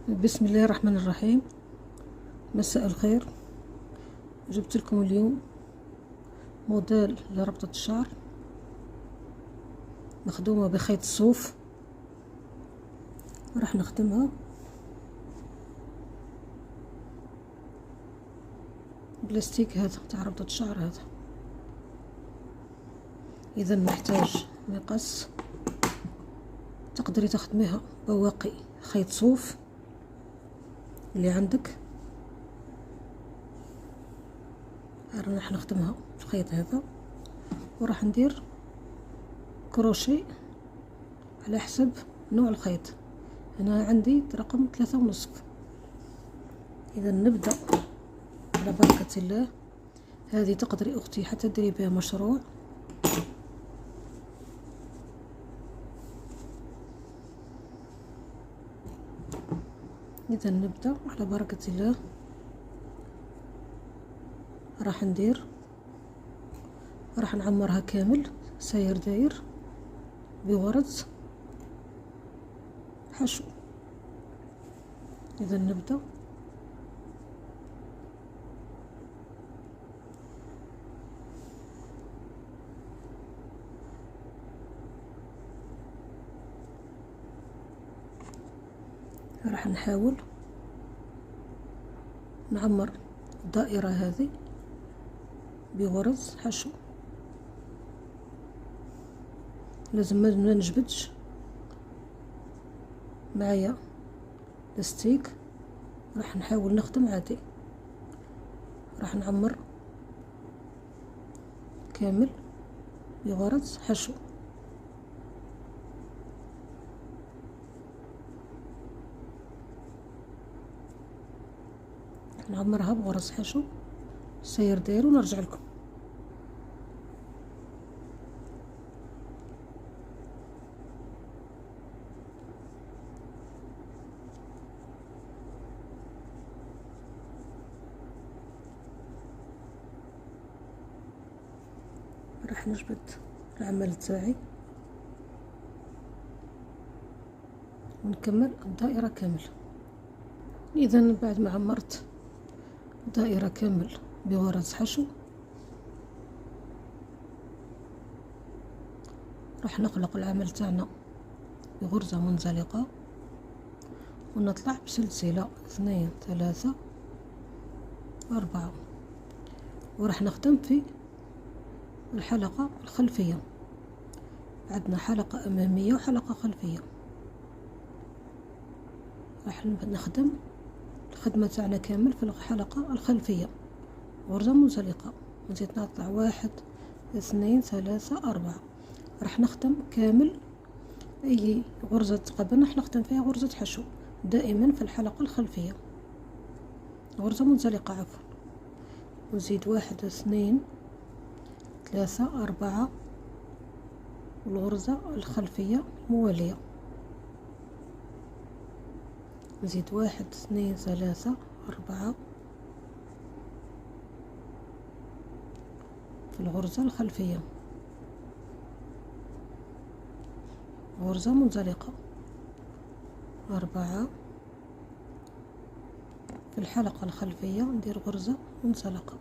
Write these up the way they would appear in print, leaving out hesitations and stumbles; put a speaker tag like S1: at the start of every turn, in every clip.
S1: بسم الله الرحمن الرحيم. مساء الخير. جبت لكم اليوم موديل لربطة الشعر مخدومة بخيط الصوف. راح نخدمها بلاستيك هذا تاع ربطة الشعر هذا. اذا محتاج مقص، تقدري تخدميها بواقي خيط صوف اللي عندك. راح نخدمها الخيط هذا، وراح ندير كروشي على حسب نوع الخيط. هنا عندي رقم 3.5. اذا نبدأ على بركة الله. هذه تقدري اختي حتى تديري بها مشروع. إذا نبدأ على بركة الله. راح نعمرها كامل ساير داير بورز حشو. إذا نبدأ راح نحاول نعمر الدائرة هذه بغرز حشو. لازم ما نجبدش معايا لاستيك. راح نحاول نخدم عادي. راح نعمر كامل بغرز حشو. نعمرها بغرز حشو سير داير ونرجع لكم. راح نجبد العمل تاعي ونكمل الدائرة كامل. إذا بعد ما عمرت دائرة كامل بغرز حشو، راح نخلق العمل تاعنا بغرزة منزلقة ونطلع بسلسلة 2 3 4، وراح نخدم في الحلقة الخلفية. عندنا حلقة أمامية وحلقة خلفية. راح نخدم الخدمة تاعنا كامل في الحلقة الخلفية غرزة منزلقة، نزيد نطلع 1 2 3 4. راح نخدم كامل أي غرزة قبل راح نخدم فيها غرزة حشو دائما في الحلقة الخلفية، غرزة منزلقة عفوا. ونزيد 1 2 3 4 والغرزة الخلفية موالية. نزيد 1 2 3 4 في الغرزة الخلفية، غرزة منزلقة 4 في الحلقة الخلفية. ندير غرزة منزلقة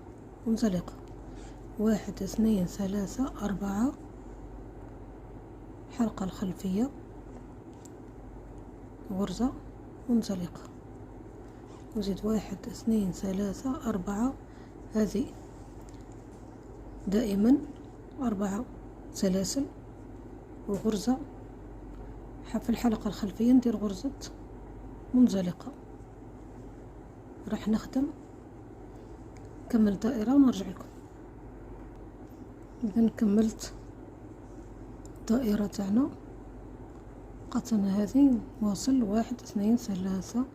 S1: 1 2 3 4 الحلقة الخلفية غرزة منزلقة. نزيد 1 2 3 4. هذه دائما 4 سلاسل وغرزة. في الحلقة الخلفية ندير غرزة منزلقة. راح نخدم كمل دائرة ونرجع لكم. إذا كملت الدائرة تاعنا. قطنا هذه واصل 1 2 3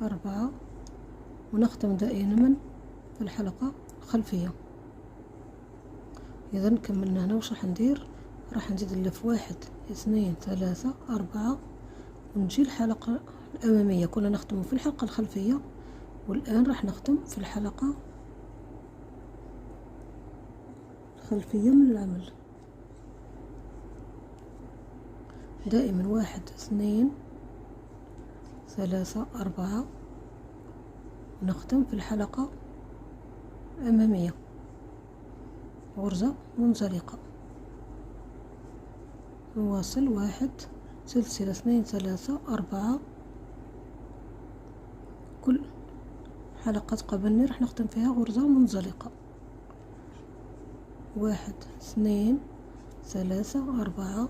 S1: 4 ونخدم دائما في الحلقة الخلفية. إذا كملنا هنا. وش راح ندير؟ راح نزيد نلف 1 2 3 4 ونجي الحلقة الأمامية. كنا نخدم في الحلقة الخلفية والآن راح نخدم في الحلقة الخلفية من العمل. دائما 1 2 3 4 ونختم في الحلقة الأمامية غرزة منزلقة. نواصل 1 سلسلة 2 3 4. كل حلقة قبل راح نختم فيها غرزة منزلقة. 1 2 3 4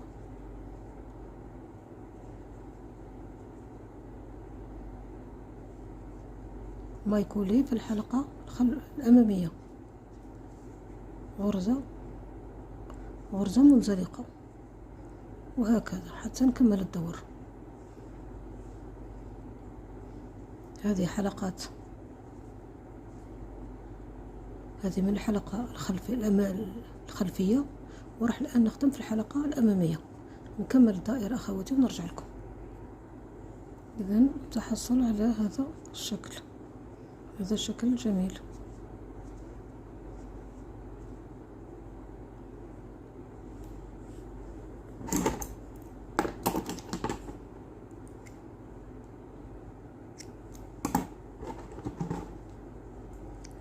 S1: مايكولي في الحلقة الأمامية غرزة منزلقة، وهكذا حتى نكمل الدور. هذه حلقات، هذه من الحلقة الخلفية، وراح الآن نختم في الحلقة الأمامية. نكمل الدائرة أخواتي ونرجع لكم. إذن تحصل على هذا الشكل، هذا الشكل جميل.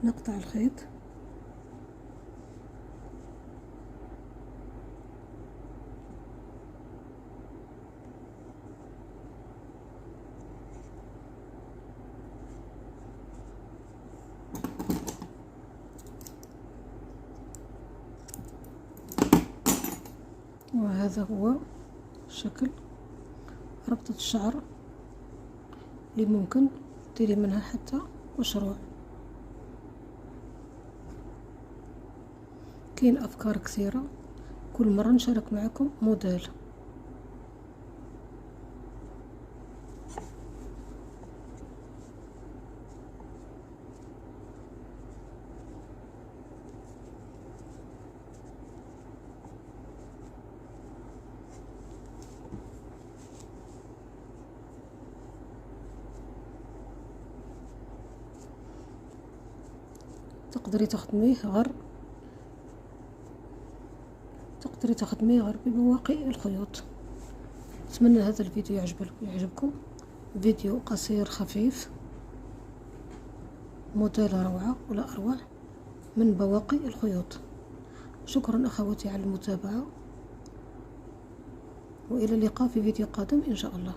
S1: نقطع الخيط وهذا هو شكل ربطة الشعر اللي ممكن تديري منها حتى مشروع. كاين أفكار كثيرة، كل مرة نشارك معكم موديل. تقدري تخدميه غير ببواقي الخيوط. أتمنى هذا الفيديو يعجبكم. فيديو قصير خفيف، موديل روعة ولا أروع من بواقي الخيوط. شكرا أخواتي على المتابعة، وإلى اللقاء في فيديو قادم إن شاء الله.